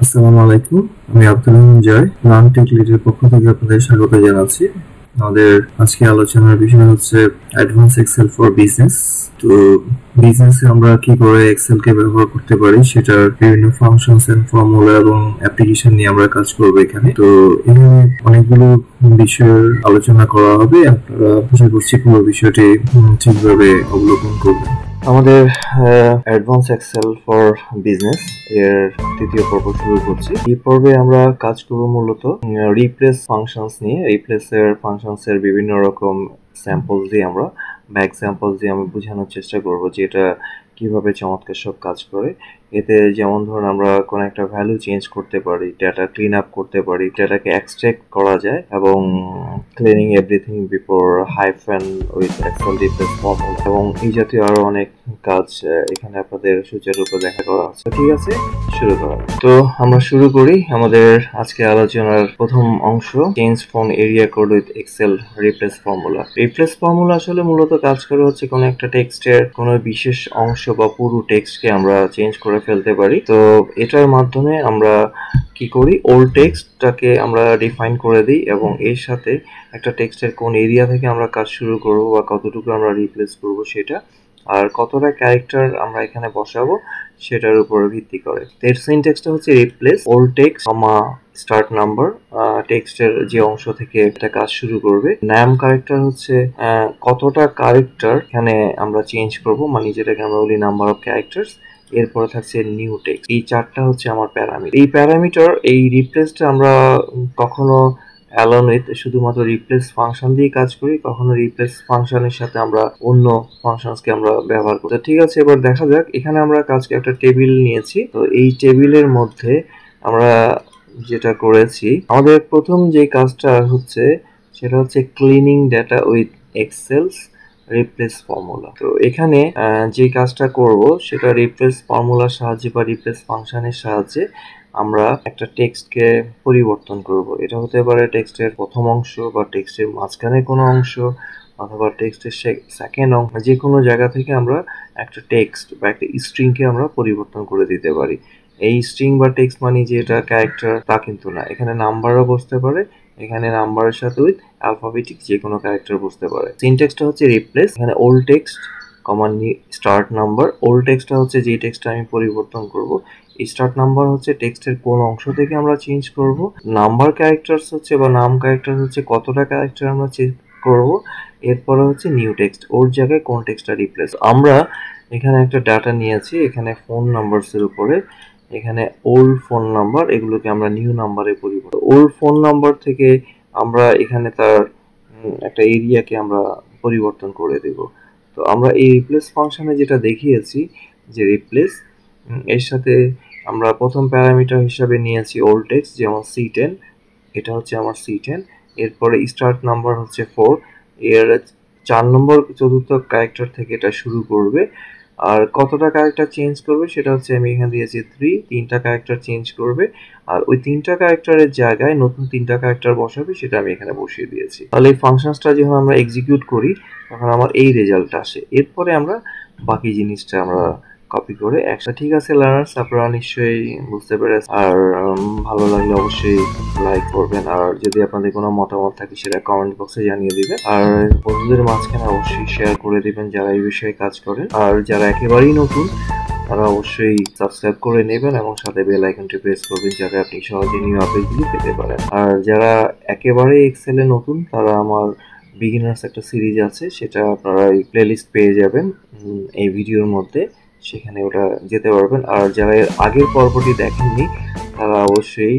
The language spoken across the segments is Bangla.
আসসালামু আলাইকুম। আমি আব্দুল রহমান জয়, নাম টেক লিডের পক্ষ থেকে আপনাদের স্বাগত জানাচ্ছি। আমাদের আজকে আলোচনার বিষয় হচ্ছে অ্যাডভান্স এক্সেল ফর বিজনেস। তো বিজনেসে আমরা কি করে এক্সেল কে ব্যবহার করতে পারি সেটার বিভিন্ন ফাংশনস এন্ড ফর্মুলা এবং অ্যাপ্লিকেশন নিয়ে আমরা কাজ করব এখানে। তো এখানে অনেকগুলো বিষয়ের আলোচনা করা হবে। আপনারা আশা করছি পুরো বিষয়টি ঠিকভাবে অবলোকন করবেন। আমাদের অ্যাডভান্স এক্সেল ফর বিজনেস এর তৃতীয় পর্ব শুরু করছি। এই পর্বে আমরা কাজ করব মূলত রিপ্লেস ফাংশনস নিয়ে। রিপ্লেসের ফাংশনস এর বিভিন্ন রকম স্যাম্পল দিয়ে আমরা বা এক্সাম্পল দিয়ে আমি বোঝানোর চেষ্টা করব যে এটা কিভাবে চমৎকার সব কাজ করে। এতে যেমন ধরুন আমরা কোনো একটা ভ্যালু চেঞ্জ করতে পারি, ডাটা ক্লিন আপ করতে পারি, ডাটাকে এক্সট্রাক্ট করা যায় এবং cleaning everything before hyphen with Excel replace formula এবং এই জাতীয় আরো অনেক কাজ এখানে আপনাদের সুচারুরূপে দেখা করা আছে। ঠিক আছে, শুরু করা। তো আমরা শুরু করি আমাদের আজকে আলোচনার প্রথম অংশ, change from area code with Excel replace formula. Replace formula আসলে মূলত কাজ করে হচ্ছে কোনো একটা টেক্সটের কোনো বিশেষ অংশ বা পুরো টেক্সটকে আমরা চেঞ্জ করে ফেলতে পারি। তো এটার মাধ্যমে আমরা কি করি, ওল্ড টেক্সটটাকে আমরা ডিফাইন করে দিই এবং এর সাথে একটা টেক্সটের কোন এরিয়া থেকে আমরা কাজ শুরু করব বা কতটুকু আমরা রিপ্লেস করব সেটা, আর কতটা ক্যারেক্টার আমরা এখানে বসাবো সেটার উপর ভিত্তি করে। এর সিনট্যাক্সটা হচ্ছে রিপ্লেস ওল্ড টেক্সট কমা স্টার্ট নাম্বার, টেক্সটের যে অংশ থেকে এটা কাজ শুরু করবে। নাম ক্যারেক্টার হচ্ছে কতটা ক্যারেক্টার এখানে আমরা চেঞ্জ করব, মানে যেটাকে আমরা বলি নাম্বার অফ ক্যারেক্টার্স। এরপরে থাকছে নিউ টেক্সট। এই চারটা হচ্ছে আমার প্যারামিটার। এই প্যারামিটার, এই রিপ্লেসটা আমরা কখনো অ্যালন উইথ শুধুমাত্র রিপ্লেস ফাংশন দিয়ে কাজ করি, কখনো রিপ্লেস ফাংশনের সাথে আমরা অন্য ফাংশনসকে আমরা ব্যবহার করি। ঠিক আছে, এবার দেখা যাক। এখানে আমরা কাজকে একটা টেবিল নিয়েছি। তো এই টেবিলের মধ্যে আমরা যেটা করেছি, আমাদের প্রথম যে কাজটা হচ্ছে সেটা হচ্ছে cleaning data with excels replace formula. তো এখানে যে কাজটা করব সেটা রিপ্লেস ফর্মুলার সাহায্যে বা রিপ্লেস ফাংশনের সাহায্যে আমরা একটা টেক্সটকে পরিবর্তন করব। এটা হতে পারে টেক্সটের প্রথম অংশ বা টেক্সটের মাঝখানে কোনো অংশ অথবা টেক্সটের সেকেন্ড অংশ, যে কোনো জায়গা থেকে আমরা একটা টেক্সট বা একটা স্ট্রিংকে আমরা পরিবর্তন করে দিতে পারি। এই স্ট্রিং বা টেক্সট মানে যে এটা ক্যারেক্টার তা কিন্তু না, এখানে নাম্বারও বসতে পারে, এখানে নাম্বারের সাথে উইথ অ্যালফাবেটিক যে কোনো ক্যারেক্টার বসতে পারে। সিনট্যাক্সটা হচ্ছে রিপ্লেস, এখানে ওল্ড টেক্সট কমা স্টার্ট নাম্বার। ওল্ড টেক্সটটা হচ্ছে যে টেক্সটটা আমি পরিবর্তন করব, স্টার্ট নাম্বার হচ্ছে টেক্সটের কোন অংশ থেকে আমরা চেঞ্জ করব, নাম্বার ক্যারেক্টারস হচ্ছে বা নাম ক্যারেক্টার হচ্ছে কতটা ক্যারেক্টার আমরা চেঞ্জ করব, এরপরে হচ্ছে নিউ টেক্সট, ওর জায়গায় কোন টেক্সটটা রিপ্লেস। আমরা এখানে একটা ডাটা নিয়েছি, এখানে ফোন নাম্বারসের উপরে, এখানে ওল্ড ফোন নাম্বার, এগুলোকে আমরা নিউ নাম্বারে পরিবর্তন। ওল্ড ফোন নাম্বার থেকে আমরা এখানে তার একটা এরিয়াকে আমরা পরিবর্তন করে দেব। তো আমরা এই রিপ্লেস ফাংশনে যেটা দেখিয়েছি যে রিপ্লেস, এর সাথে আমরা প্রথম প্যারামিটার হিসাবে নিয়েছি ওল্ড টেক্সট, যেমন C10, এটা হচ্ছে আমার C10। এরপরে স্টার্ট নাম্বার হচ্ছে 4, এর 4 নম্বর চতুর্থ ক্যারেক্টার থেকে এটা শুরু করবে। আর কতটা ক্যারেক্টার চেঞ্জ করবে সেটা হচ্ছে আমি এখানে দিয়েছি 3, 3টা ক্যারেক্টার চেঞ্জ করবে। আর ওই 3টা ক্যারেক্টারের জায়গায় নতুন 3টা ক্যারেক্টার বসাবে, সেটা আমি এখানে বসিয়ে দিয়েছি। তাহলে এই ফাংশনসটা যখন আমরা এক্সিকিউট করি তখন আমার এই রেজাল্ট আসে। এরপরে আমরা বাকি জিনিসটা আমরা কপি করে একটা। ঠিক আছে লার্নার্স, আপনারা নিশ্চয়ই বুঝতে পেরেছেন। আর ভালো লাগলে অবশ্যই লাইক করবেন, আর যদি আপনাদের কোনো মতামত থাকে সেটা কমেন্ট বক্সে জানিয়ে দিবেন, আর বন্ধুদের মাঝখানে অবশ্যই শেয়ার করে দিবেন যারা এই বিষয়ে কাজ করেন। আর যারা একেবারেই নতুন তারা অবশ্যই সাবস্ক্রাইব করে নেবেন এবং সাথে বেল আইকনটি প্রেস করবেন যাতে আপনি সহজে নিউ আপডেটগুলি পেতে পারেন। আর যারা একেবারেই এক্সেলে নতুন তারা আমার বিগিনার্স একটা সিরিজ আছে, সেটা আপনারা এই প্লেলিস্ট পেয়ে যাবেন এই ভিডিওর মধ্যে, সেখানে ওটা যেতে পারবেন। আর যারা এর আগের পর্বটি দেখেননি তারা অবশ্যই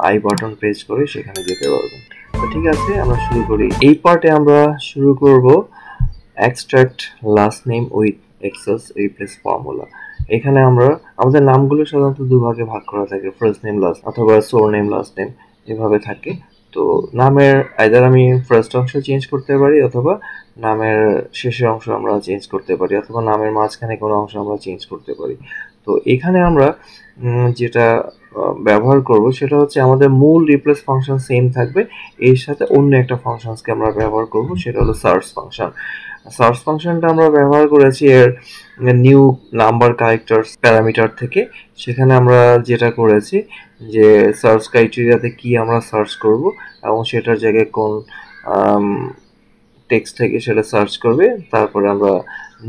আই বাটন প্রেস করে সেখানে যেতে পারবেন। তো ঠিক আছে, আমরা শুরু করি। এই পার্টে আমরা শুরু করব extract last name with excels replace formula. এখানে আমরা আমাদের নামগুলো সাধারণত দুভাগে ভাগ করা থাকে, ফার্স্ট নেম লাস্ট অথবা সোর নেম লাস্ট নেম এভাবে থাকে। তো নামের আইদার আমি ফার্স্ট অংশ চেঞ্জ করতে পারি, অথবা নামের শেষের অংশ আমরা চেঞ্জ করতে পারি, অথবা নামের মাঝখানে কোনো অংশ আমরা চেঞ্জ করতে পারি। তো এখানে আমরা যেটা ব্যবহার করব সেটা হচ্ছে আমাদের মূল রিপ্লেস ফাংশন সেম থাকবে, এর সাথে অন্য একটা ফাংশনসকে আমরা ব্যবহার করব, সেটা হলো সার্চ ফাংশন। সার্চ ফাংশনটা আমরা ব্যবহার করেছি এর নিউ নাম্বার ক্যারেক্টার্স প্যারামিটার থেকে। সেখানে আমরা যেটা করেছি যে সার্চ ক্রাইটেরিয়াতে কি আমরা সার্চ করব এবং সেটার জায়গায় কোন টেক্সট থেকে সেটা সার্চ করবে, তারপরে আমরা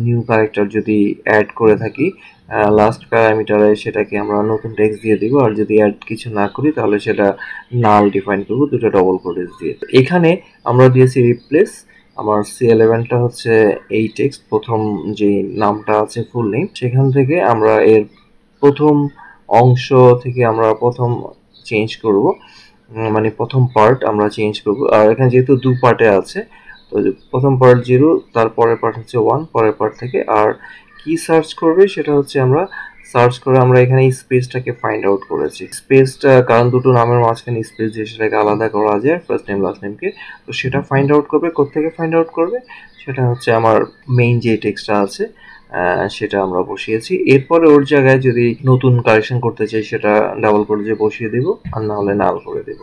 নিউ ক্যারেক্টার যদি অ্যাড করে থাকি লাস্ট প্যারামিটারে সেটাকে আমরা নতুন টেক্সট দিয়ে দিব, আর যদি অ্যাড কিছু না করি তাহলে সেটা নাল ডিফাইন করব দুটো ডবল কোটেজ দিয়ে। এখানে আমরা দিয়েছি রিপ্লেস, আমার C11টা হচ্ছে এই টেক্সট প্রথম যে নামটা আছে ফুল নেম, সেখান থেকে আমরা এর প্রথম অংশ থেকে আমরা প্রথম চেঞ্জ করব, মানে প্রথম পার্ট আমরা চেঞ্জ করব। আর এখানে যেহেতু দু পার্টে আছে তো প্রথম পার্ট 0, তারপরের পার্ট হচ্ছে 1, পরের পার্ট থেকে। আর কি সার্চ করবে সেটা হচ্ছে আমরা সার্চ করে আমরা এখানে স্পেসটাকে ফাইন্ড আউট করেছি। স্পেসটা কারণ দুটো নামের মাঝখানে স্পেস দিয়ে সেটাকে আলাদা করা যায় ফার্স্ট নেম লাস্ট নেমকে, তো সেটা ফাইন্ড আউট করবে। কোত্থেকে ফাইন্ড আউট করবে সেটা হচ্ছে আমার মেইন যে টেক্সটটা আছে সেটা আমরা বসিয়েছি। এরপরে ওর জায়গায় যদি নতুন কারেকশন করতে চাই সেটা ডাবল করে যে বসিয়ে দেব, আর না হলে নাল করে দেব।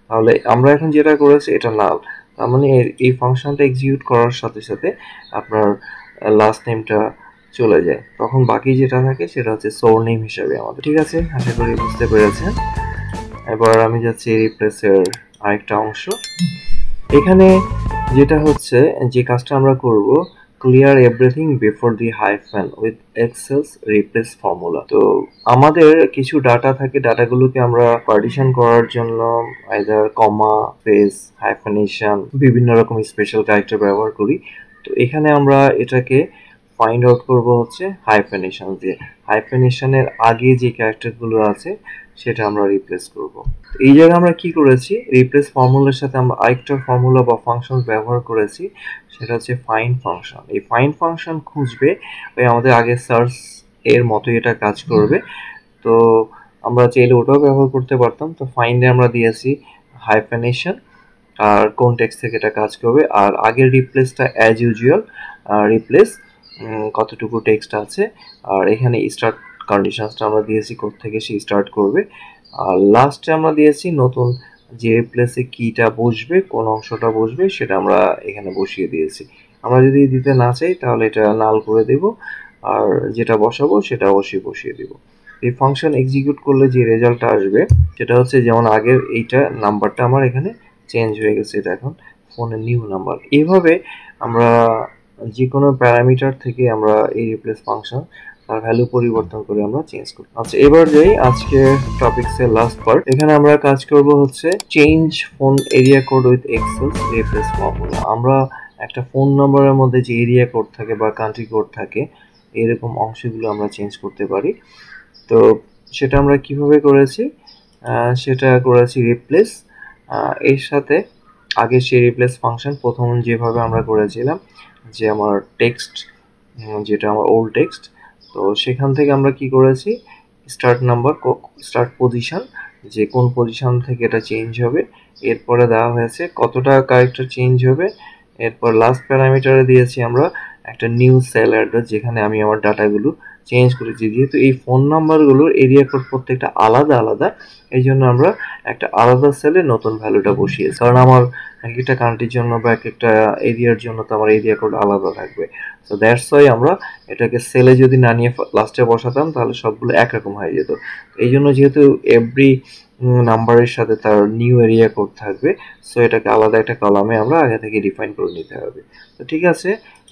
তাহলে আমরা এখন যেটা করেছি এটা নাল, তার মানে এই ফাংশনটা এক্সিকিউট করার সাথে সাথে আপনার লাস্ট নেমটা চলে যায়, তখন বাকি যেটা থাকে সেটা হচ্ছে সোর নেম হিসাবে আমাদের। ঠিক আছে, আশা করি বুঝতে পেরেছেন। এবার আমি যাচ্ছি রিপ্লেসের আরেকটা অংশ। এখানে যেটা হচ্ছে যে কাজটা আমরা করব, clear everything before the hyphen with excels replace formula. তো আমাদের কিছু ডাটা থাকে, ডাটাগুলোকে আমরা পার্টিশন করার জন্য আইদার কমা, স্পেস, হাইফেনেশন, বিভিন্ন রকম স্পেশাল ক্যারেক্টার ব্যবহার করি। তো এখানে আমরা এটাকে ফাইন্ড আউট করব হচ্ছে হাইফেনেশন দিয়ে। হাইফেনেশনের আগে যে ক্যারেক্টারগুলো আছে সেটা আমরা রিপ্লেস করব। এই জায়গায় আমরা কি করেছি, রিপ্লেস ফর্মুলার সাথে আমরা আরেকটা ফর্মুলা বা ফাংশন ব্যবহার করেছি, সেটা হচ্ছে ফাইন্ড ফাংশন। এই ফাইন্ড ফাংশন খুঁজবে ওই আমাদের আগে সার্চ এর মতোই এটা কাজ করবে। তো আমরা চাইলে ওটাও ব্যবহার করতে পারতাম। তো ফাইন্ডে আমরা দিয়েছি হাইফেনেশন আর কোন টেক্সট থেকে এটা কাজ করবে, আর আগের রিপ্লেসটা অ্যাজ ইউজুয়াল রিপ্লেস কতটুকু টেক্সট আছে, আর এখানে স্টার্ট কন্ডিশনসটা আমরা দিয়েছি কোত্থেকে সে স্টার্ট করবে, আর লাস্টে আমরা দিয়েছি নতুন যে রিপ্লেসে কিটা বসবে, কোন অংশটা বসবে সেটা আমরা এখানে বসিয়ে দিয়েছি। আমরা যদি দিতে না চাই তাহলে এটা নাল করে দেব, আর যেটা বসাবো সেটা অবশ্যই বসিয়ে দেব। এই ফাংশন এক্সিকিউট করলে যে রেজাল্টটা আসবে সেটা হচ্ছে যেমন আগের এইটা নাম্বারটা আমার এখানে চেঞ্জ হয়ে গেছে, এটা এখন ফোনের নিউ নাম্বার। এইভাবে আমরা যে কোনো প্যারামিটার থেকে আমরা এই রিপ্লেস ফাংশন তার ভ্যালু পরিবর্তন করে আমরা চেঞ্জ করি। আচ্ছা, এবার যাই আজকে টপিকসের লাস্ট পার্ট। এখানে আমরা কাজ করব হচ্ছে change phone area code with excels replace formula. আমরা একটা ফোন নাম্বারের মধ্যে যে এরিয়া কোড থাকে বা কান্ট্রি কোড থাকে এরকম অংশগুলো আমরা চেঞ্জ করতে পারি। তো সেটা আমরা কিভাবে করেছি, সেটা করেছি রিপ্লেস এর সাথে আগে সেই রিপ্লেস ফাংশন প্রথম যেভাবে আমরা করেছিলাম যে আমার টেক্সট যেটা আমার ওল্ড টেক্সট, তো সেখান থেকে আমরা কি করেছি স্টার্ট নাম্বার, স্টার্ট পজিশন, যে কোন পজিশন থেকে এটা চেঞ্জ হবে, এরপরে দেওয়া হয়েছে কতটা ক্যারেক্টার চেঞ্জ হবে, এরপর লাস্ট প্যারামিটারে দিয়েছি আমরা একটা নিউ সেল অ্যাড্রেস যেখানে আমি আমার ডাটাগুলো চেঞ্জ করেছি। যেহেতু এই ফোন নাম্বারগুলোর এরিয়া কোড প্রত্যেকটা আলাদা আলাদা, এই জন্য আমরা একটা আলাদা সেলে নতুন ভ্যালুটা বসিয়েছি, কারণ আমার এক একটা কান্ট্রির জন্য বা এক একটা এরিয়ার জন্য তো আমার এরিয়া কোড আলাদা থাকবে। সো দ্যাটস ওয়াই আমরা এটাকে সেলে যদি না নিয়ে লাস্টে বসাতাম তাহলে সবগুলো একরকম হয়ে যেত। এই জন্য যেহেতু এভরি নাম্বারের সাথে তার নিউ এরিয়া কোড থাকবে, সো এটাকে আলাদা একটা কলামে আমরা আগে থেকে ডিফাইন করে নিতে হবে। তো ঠিক আছে,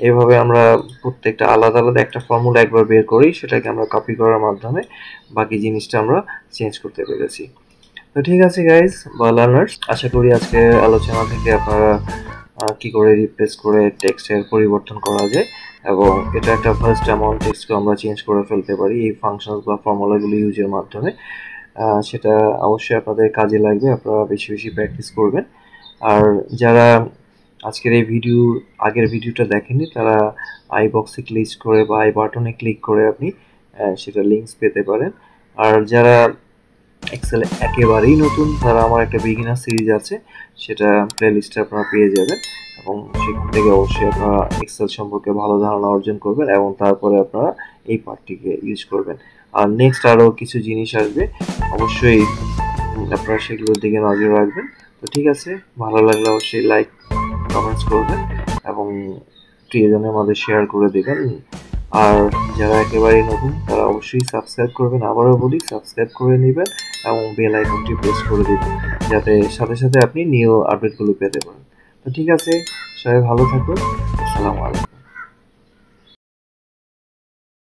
এভাবে আমরা প্রত্যেকটা আলাদা আলাদা একটা ফর্মুলা একবার বের করি, সেটাকে আমরা কপি করার মাধ্যমে বাকি জিনিসটা আমরা চেঞ্জ করতে পেরেছি। তো ঠিক আছে গাইজ বা লার্নার্স, আশা করি আজকে আলোচনা থেকে আপনারা কি করে রিপ্লেস করে টেক্সটের পরিবর্তন করা যায় এবং এটা একটা ফার্স্ট অ্যামাউন্ট টেক্সটকে আমরা চেঞ্জ করে ফেলতে পারি এই ফাংশন বা ফর্মুলাগুলো ইউজের মাধ্যমে। সেটা অবশ্যই আপনাদের কাজে লাগবে, আপনারা বেশি বেশি প্র্যাকটিস করবেন। আর যারা আজকের এই আগের ভিডিওটা দেখেননি তারা আই বক্সে ক্লিক করে বা আই বাটনে ক্লিক করে আপনি সেটা লিঙ্কস পেতে পারেন। আর যারা এক্সেল একেবারেই নতুন তারা আমার একটা বিগিনার সিরিজ আছে, সেটা প্লেলিস্টে আপনারা পেয়ে যাবেন এবং সেখান থেকে অবশ্যই আপনারা এক্সেল সম্পর্কে ভালো ধারণা অর্জন করবেন এবং তারপরে আপনারা এই পার্টটিকে ইউজ করবেন। আর নেক্সট আরও কিছু জিনিস আসবে, অবশ্যই আপনারা সেগুলোর দিকে নজর রাখবেন। তো ঠিক আছে, ভালো লাগলে অবশ্যই লাইক কমেন্টস করবেন এবং প্রিয়জনের মাঝে শেয়ার করে দেবেন। আর যারা একেবারেই নতুন তারা অবশ্যই সাবস্ক্রাইব করবেন, আবারও বলি সাবস্ক্রাইব করে নেবেন এবং বেল আইকনটি প্রেস করে দিবেন যাতে সাথে সাথে আপনি নিউ আপডেটগুলো পেতে পারেন। তো ঠিক আছে, সবাই ভালো থাকুন, আসসালামু আলাইকুম।